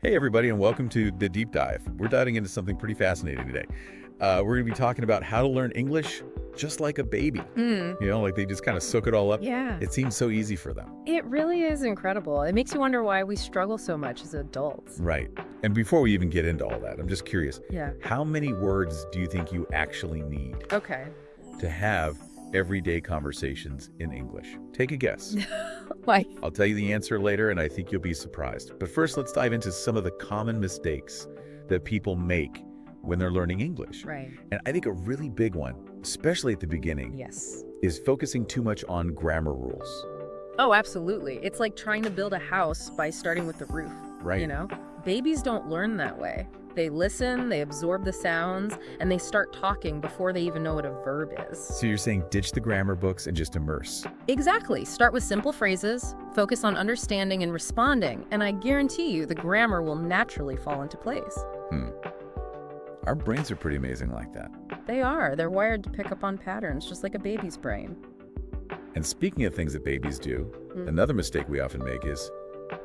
Hey everybody, and welcome to The Deep Dive. We're diving into something pretty fascinating today. We're going to be talking about how to learn English just like a baby. Mm, Like they just kind of soak it all up. yeah, It seems so easy for them. it really is incredible. It makes you wonder why we struggle so much as adults. Right. And before we even get into all that, I'm just curious, Yeah. how many words do you think you actually need Okay. to have everyday conversations in English? Take a guess. Like, I'll tell you the answer later, and I think you'll be surprised. But first, let's dive into some of the common mistakes that people make when they're learning English. right. And I think a really big one, especially at the beginning, Yes. is focusing too much on grammar rules. Oh, absolutely. It's like trying to build a house by starting with the roof. Right. You know? Babies don't learn that way. They listen, they absorb the sounds, and they start talking before they even know what a verb is. So you're saying ditch the grammar books and just immerse. Exactly. Start with simple phrases, focus on understanding and responding, and I guarantee you the grammar will naturally fall into place. Our brains are pretty amazing like that. They are. They're wired to pick up on patterns, just like a baby's brain. And speaking of things that babies do, another mistake we often make is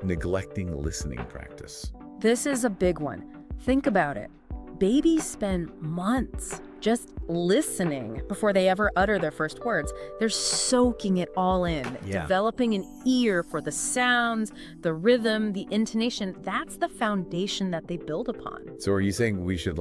neglecting listening practice. This is a big one. Think about it. Babies spend months just listening before they ever utter their first words. They're soaking it all in, Yeah. developing an ear for the sounds, the rhythm, the intonation. That's the foundation that they build upon. So are you saying we should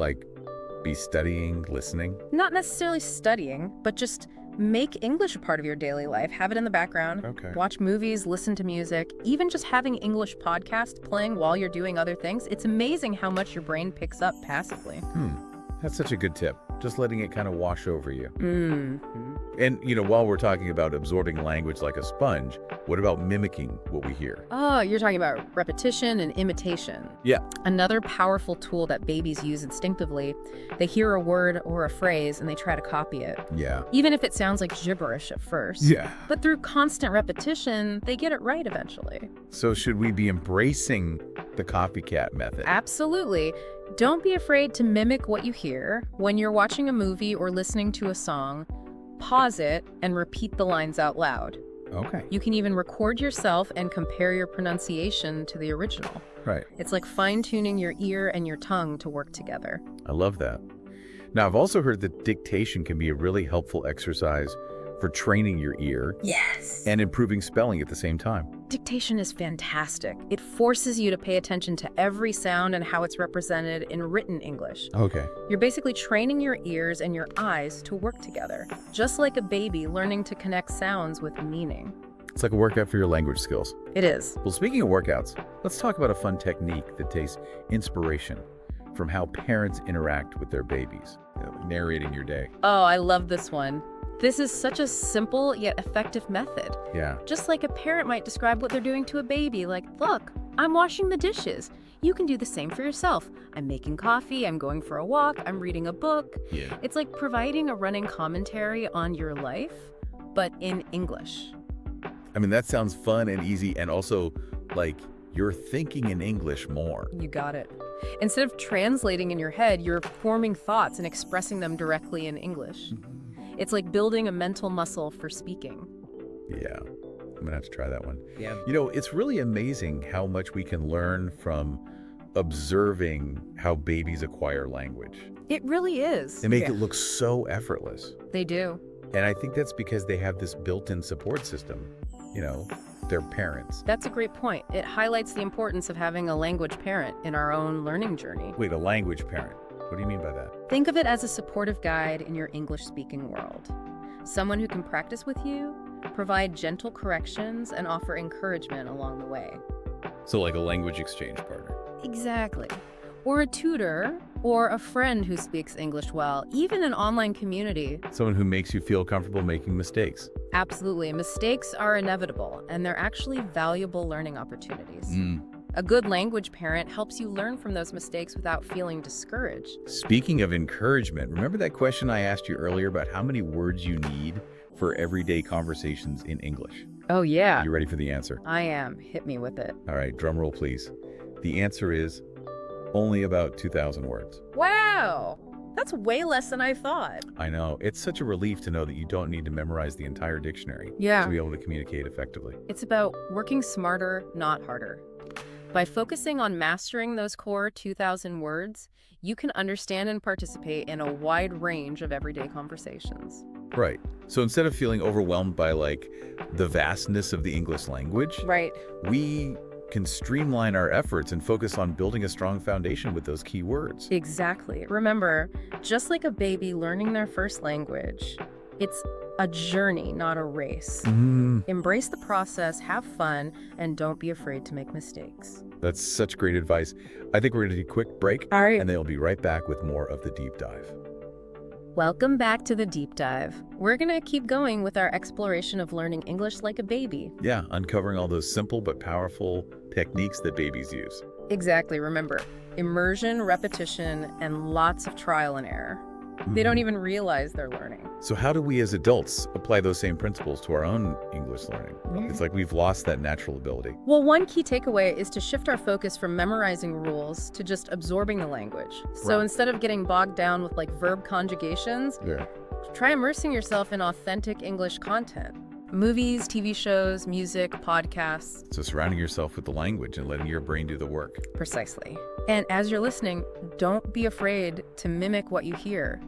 be studying listening? Not necessarily studying, but just make English a part of your daily life. Have it in the background. Okay. Watch movies, listen to music, even just having English podcast playing while you're doing other things. It's amazing how much your brain picks up passively. That's such a good tip. Just letting it kind of wash over you. Mm-hmm. And, while we're talking about absorbing language like a sponge, what about mimicking what we hear? Oh, you're talking about repetition and imitation. Yeah. Another powerful tool that babies use instinctively. They hear a word or a phrase and they try to copy it, Yeah. even if it sounds like gibberish at first. Yeah. But through constant repetition, they get it right eventually. So should we be embracing the copycat method? Absolutely. Don't be afraid to mimic what you hear. When you're watching a movie or listening to a song, pause it and repeat the lines out loud. Okay. You can even record yourself and compare your pronunciation to the original. Right. It's like fine-tuning your ear and your tongue to work together. I love that. Now, I've also heard that dictation can be a really helpful exercise for training your ear Yes. and improving spelling at the same time. Dictation is fantastic. It forces you to pay attention to every sound and how it's represented in written English. Okay. You're basically training your ears and your eyes to work together, just like a baby learning to connect sounds with meaning. It's like a workout for your language skills. It is. Well, speaking of workouts, let's talk about a fun technique that takes inspiration from how parents interact with their babies, narrating your day. Oh, I love this one. This is such a simple yet effective method. Yeah. Just like a parent might describe what they're doing to a baby, like, look, I'm washing the dishes. You can do the same for yourself. I'm making coffee, I'm going for a walk, I'm reading a book. Yeah. It's like providing a running commentary on your life, but in English. I mean, that sounds fun and easy, and also like you're thinking in English more. You got it. Instead of translating in your head, you're forming thoughts and expressing them directly in English. It's like building a mental muscle for speaking. Yeah. I'm gonna have to try that one. Yeah. It's really amazing how much we can learn from observing how babies acquire language. It really is. They make it look so effortless. They do. And I think that's because they have this built-in support system, their parents. That's a great point. It highlights the importance of having a language parent in our own learning journey. Wait, a language parent. What do you mean by that? Think of it as a supportive guide in your English-speaking world. Someone who can practice with you, provide gentle corrections, and offer encouragement along the way. So like a language exchange partner. Exactly. Or a tutor, or a friend who speaks English well, even an online community. Someone who makes you feel comfortable making mistakes. Absolutely. Mistakes are inevitable, and they're actually valuable learning opportunities. A good language parent helps you learn from those mistakes without feeling discouraged. Speaking of encouragement, remember that question I asked you earlier about how many words you need for everyday conversations in English? Oh, yeah. You ready for the answer? I am. Hit me with it. All right, drum roll, please. The answer is only about 2,000 words. Wow! That's way less than I thought. I know. It's such a relief to know that you don't need to memorize the entire dictionary Yeah. to be able to communicate effectively. It's about working smarter, not harder. By focusing on mastering those core 2,000 words, you can understand and participate in a wide range of everyday conversations. Right. So instead of feeling overwhelmed by the vastness of the English language, Right. we can streamline our efforts and focus on building a strong foundation with those key words. Exactly. Remember, just like a baby learning their first language, it's a journey, not a race. Embrace the process, have fun, and don't be afraid to make mistakes. That's such great advice. I think we're going to take a quick break, All right. and then we'll be right back with more of the deep dive. Welcome back to the Deep Dive. We're going to keep going with our exploration of learning English like a baby. Yeah, uncovering all those simple but powerful techniques that babies use. Exactly. Remember, immersion, repetition, and lots of trial and error. They don't even realize they're learning. So how do we as adults apply those same principles to our own English learning? It's like we've lost that natural ability. Well, one key takeaway is to shift our focus from memorizing rules to just absorbing the language. So Right. instead of getting bogged down with verb conjugations, Yeah. try immersing yourself in authentic English content. Movies, TV shows, music, podcasts. So surrounding yourself with the language and letting your brain do the work. Precisely. And as you're listening, don't be afraid to mimic what you hear.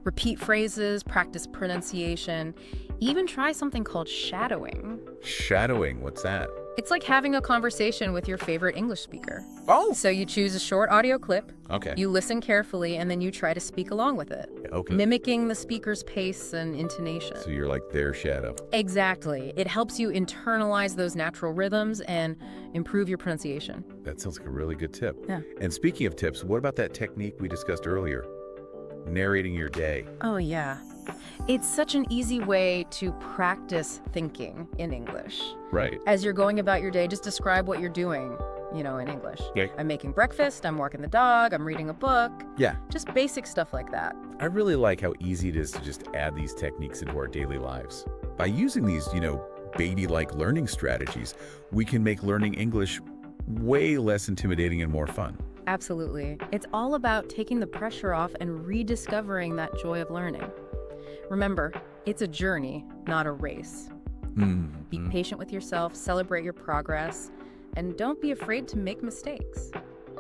Repeat phrases, practice pronunciation, even try something called shadowing. Shadowing, what's that? It's like having a conversation with your favorite English speaker. Oh! So you choose a short audio clip, Okay. you listen carefully, and then you try to speak along with it, Okay. mimicking the speaker's pace and intonation. So you're like their shadow. Exactly. It helps you internalize those natural rhythms and improve your pronunciation. That sounds like a really good tip. Yeah. And speaking of tips, what about that technique we discussed earlier? Narrating your day. Oh, yeah. It's such an easy way to practice thinking in English. Right. As you're going about your day, just describe what you're doing, in English. Yeah. I'm making breakfast, I'm walking the dog, I'm reading a book. Yeah. Just basic stuff like that. I really like how easy it is to just add these techniques into our daily lives. By using these, baby-like learning strategies, we can make learning English way less intimidating and more fun. Absolutely. It's all about taking the pressure off and rediscovering that joy of learning. Remember, it's a journey, not a race. Be patient with yourself, celebrate your progress, and don't be afraid to make mistakes.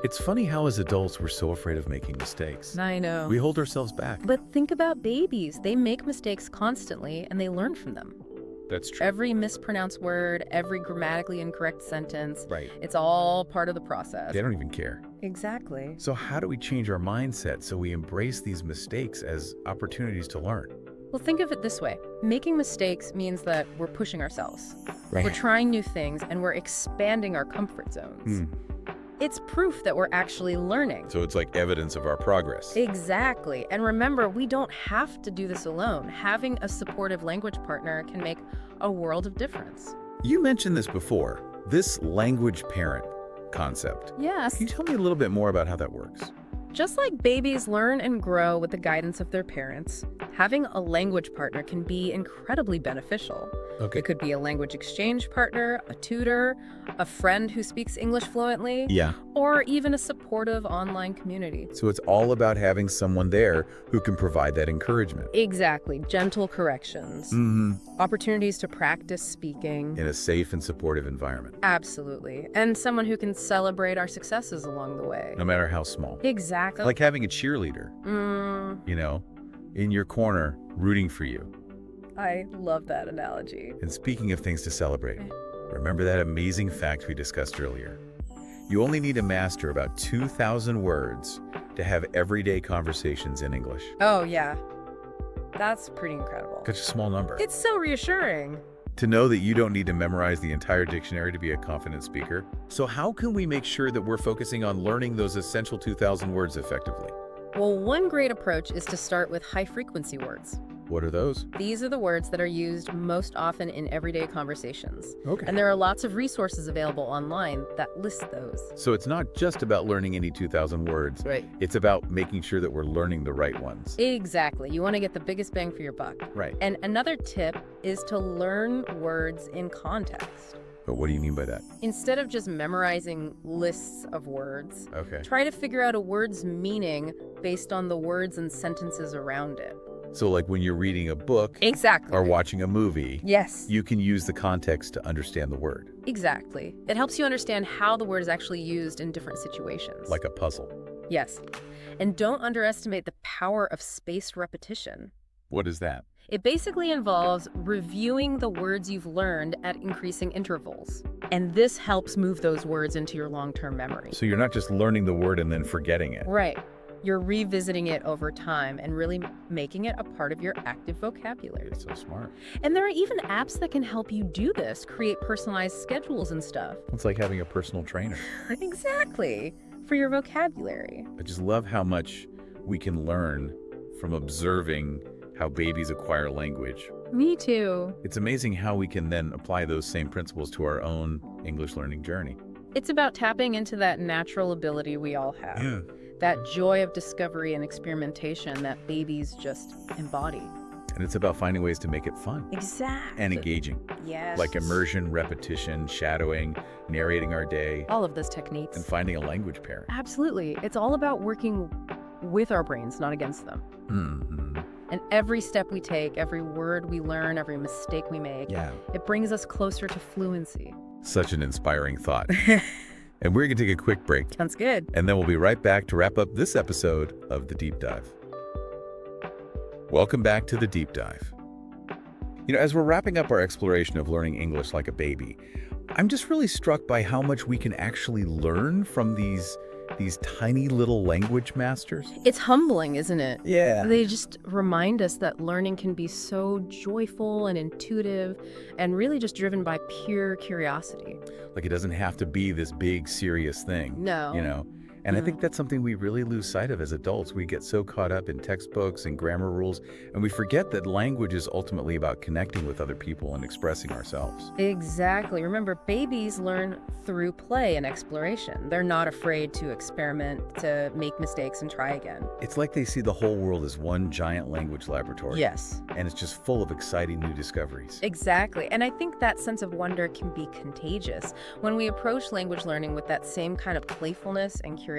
It's funny how as adults we're so afraid of making mistakes. I know. We hold ourselves back. But think about babies. They make mistakes constantly and they learn from them. That's true. Every mispronounced word, every grammatically incorrect sentence, Right. it's all part of the process. They don't even care. Exactly. So how do we change our mindset so we embrace these mistakes as opportunities to learn? Well, think of it this way. Making mistakes means that we're pushing ourselves. Right. We're trying new things and we're expanding our comfort zones. It's proof that we're actually learning. So it's like evidence of our progress. Exactly. And remember, we don't have to do this alone. Having a supportive language partner can make a world of difference. You mentioned this before, this language parent concept. Yes. Can you tell me a little bit more about how that works? Just like babies learn and grow with the guidance of their parents, having a language partner can be incredibly beneficial. Okay. It could be a language exchange partner, a tutor, a friend who speaks English fluently, Yeah. or even a supportive online community. So it's all about having someone there who can provide that encouragement. Exactly. Gentle corrections, opportunities to practice speaking. In a safe and supportive environment, Absolutely. And someone who can celebrate our successes along the way. no matter how small. Exactly. Like having a cheerleader, in your corner, rooting for you. I love that analogy. And speaking of things to celebrate, remember that amazing fact we discussed earlier? You only need to master about 2,000 words to have everyday conversations in English. Oh, yeah. That's pretty incredible. Such a small number. It's so reassuring. To know that you don't need to memorize the entire dictionary to be a confident speaker. So how can we make sure that we're focusing on learning those essential 2,000 words effectively? Well, one great approach is to start with high-frequency words. What are those? These are the words that are used most often in everyday conversations. Okay. And there are lots of resources available online that list those. So it's not just about learning any 2,000 words. Right. It's about making sure that we're learning the right ones. Exactly. You want to get the biggest bang for your buck. Right. And another tip is to learn words in context. But what do you mean by that? Instead of just memorizing lists of words, Okay. try to figure out a word's meaning based on the words and sentences around it. So like when you're reading a book Exactly. or watching a movie, Yes. you can use the context to understand the word, Exactly. It helps you understand how the word is actually used in different situations. like a puzzle. Yes. And don't underestimate the power of spaced repetition. What is that? It basically involves reviewing the words you've learned at increasing intervals. And this helps move those words into your long-term memory. So you're not just learning the word and then forgetting it. Right. You're revisiting it over time and really making it a part of your active vocabulary. It's so smart. And there are even apps that can help you do this, create personalized schedules and stuff. It's like having a personal trainer. Exactly. For your vocabulary. I just love how much we can learn from observing how babies acquire language. Me too. It's amazing how we can then apply those same principles to our own English learning journey. It's about tapping into that natural ability we all have. That joy of discovery and experimentation that babies just embody. And it's about finding ways to make it fun Exactly. and engaging. Yes. Like immersion, repetition, shadowing, narrating our day, All of those techniques. and finding a language parent. Absolutely. It's all about working with our brains, not against them. Mm-hmm. And every step we take, every word we learn, every mistake we make, Yeah. it brings us closer to fluency. Such an inspiring thought. And we're going to take a quick break, Sounds good. and then we'll be right back to wrap up this episode of The Deep Dive. Welcome back to The Deep Dive. As we're wrapping up our exploration of learning English like a baby, I'm just really struck by how much we can actually learn from these tiny little language masters. It's humbling, isn't it? Yeah. They just remind us that learning can be so joyful and intuitive and really just driven by pure curiosity. Like it doesn't have to be this big, serious thing. No. And I think that's something we really lose sight of as adults. We get so caught up in textbooks and grammar rules, and we forget that language is ultimately about connecting with other people and expressing ourselves. Exactly. Remember, babies learn through play and exploration. They're not afraid to experiment, to make mistakes and try again. It's like they see the whole world as one giant language laboratory. Yes. And it's just full of exciting new discoveries. Exactly. And I think that sense of wonder can be contagious. When we approach language learning with that same kind of playfulness and curiosity.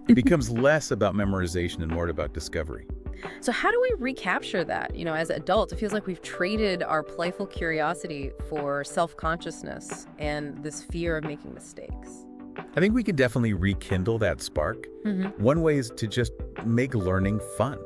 It becomes less about memorization and more about discovery. So how do we recapture that? As adults, it feels like we've traded our playful curiosity for self-consciousness and this fear of making mistakes. I think we can definitely rekindle that spark. One way is to just make learning fun.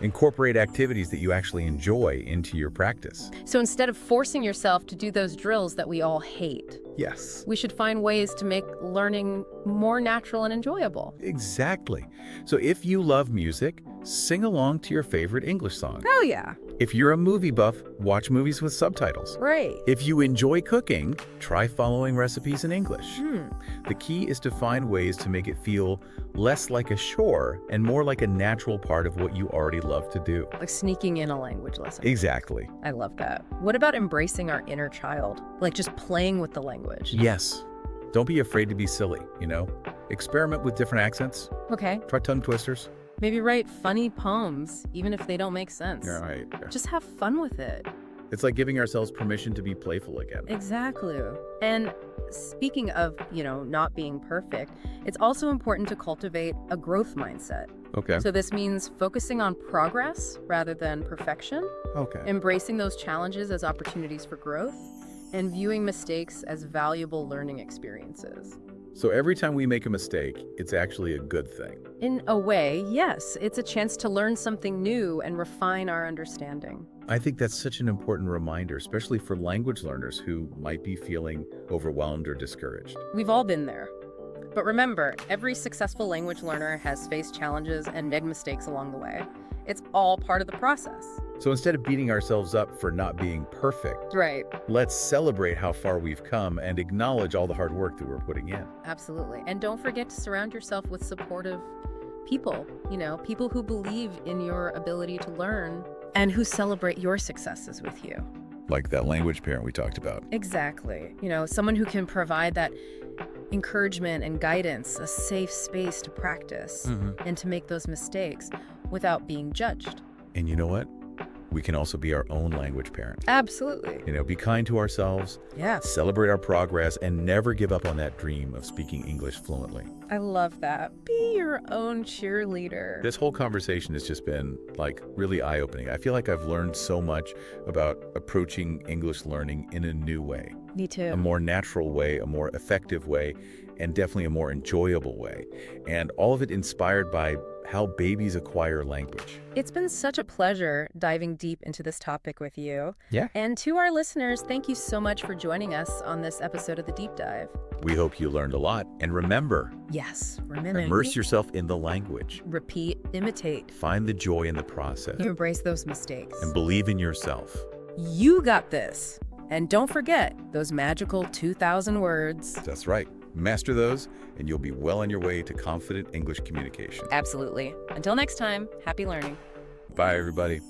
Incorporate activities that you actually enjoy into your practice. So instead of forcing yourself to do those drills that we all hate, Yes. we should find ways to make learning more natural and enjoyable. Exactly. So if you love music, sing along to your favorite English song. Oh yeah. If you're a movie buff, watch movies with subtitles. Right. If you enjoy cooking, try following recipes in English. The key is to find ways to make it feel less like a chore and more like a natural part of what you already love to do. Like sneaking in a language lesson. Exactly. I love that. What about embracing our inner child? Like just playing with the language. Yes. Don't be afraid to be silly, Experiment with different accents. Okay. Try tongue twisters. Maybe write funny poems, even if they don't make sense. Right. Just have fun with it. It's like giving ourselves permission to be playful again. Exactly. And speaking of, not being perfect, it's also important to cultivate a growth mindset. Okay. So this means focusing on progress rather than perfection, Okay. embracing those challenges as opportunities for growth, and viewing mistakes as valuable learning experiences. So every time we make a mistake, it's actually a good thing. In a way, yes, it's a chance to learn something new and refine our understanding. I think that's such an important reminder, especially for language learners who might be feeling overwhelmed or discouraged. We've all been there. But remember, every successful language learner has faced challenges and made mistakes along the way. It's all part of the process. So instead of beating ourselves up for not being perfect, Right. let's celebrate how far we've come and acknowledge all the hard work that we're putting in. Absolutely. And don't forget to surround yourself with supportive people, people who believe in your ability to learn and who celebrate your successes with you. Like that language parent we talked about. Exactly. Someone who can provide that encouragement and guidance, a safe space to practice and to make those mistakes without being judged. And you know what? we can also be our own language parent. Absolutely. Be kind to ourselves, Yeah. celebrate our progress, and never give up on that dream of speaking English fluently. I love that. Be your own cheerleader. This whole conversation has just been, really eye-opening. I feel like I've learned so much about approaching English learning in a new way. Me too. A more natural way, a more effective way, and definitely a more enjoyable way. And all of it inspired by how babies acquire language. It's been such a pleasure diving deep into this topic with you. Yeah. And to our listeners, thank you so much for joining us on this episode of The Deep Dive. We hope you learned a lot. And remember, Yes, remember. immerse yourself in the language. Repeat, imitate. Find the joy in the process. Embrace those mistakes. And believe in yourself. You got this. And don't forget those magical 2,000 words. That's right. Master those, and you'll be well on your way to confident English communication. Absolutely. Until next time, happy learning. Bye, everybody.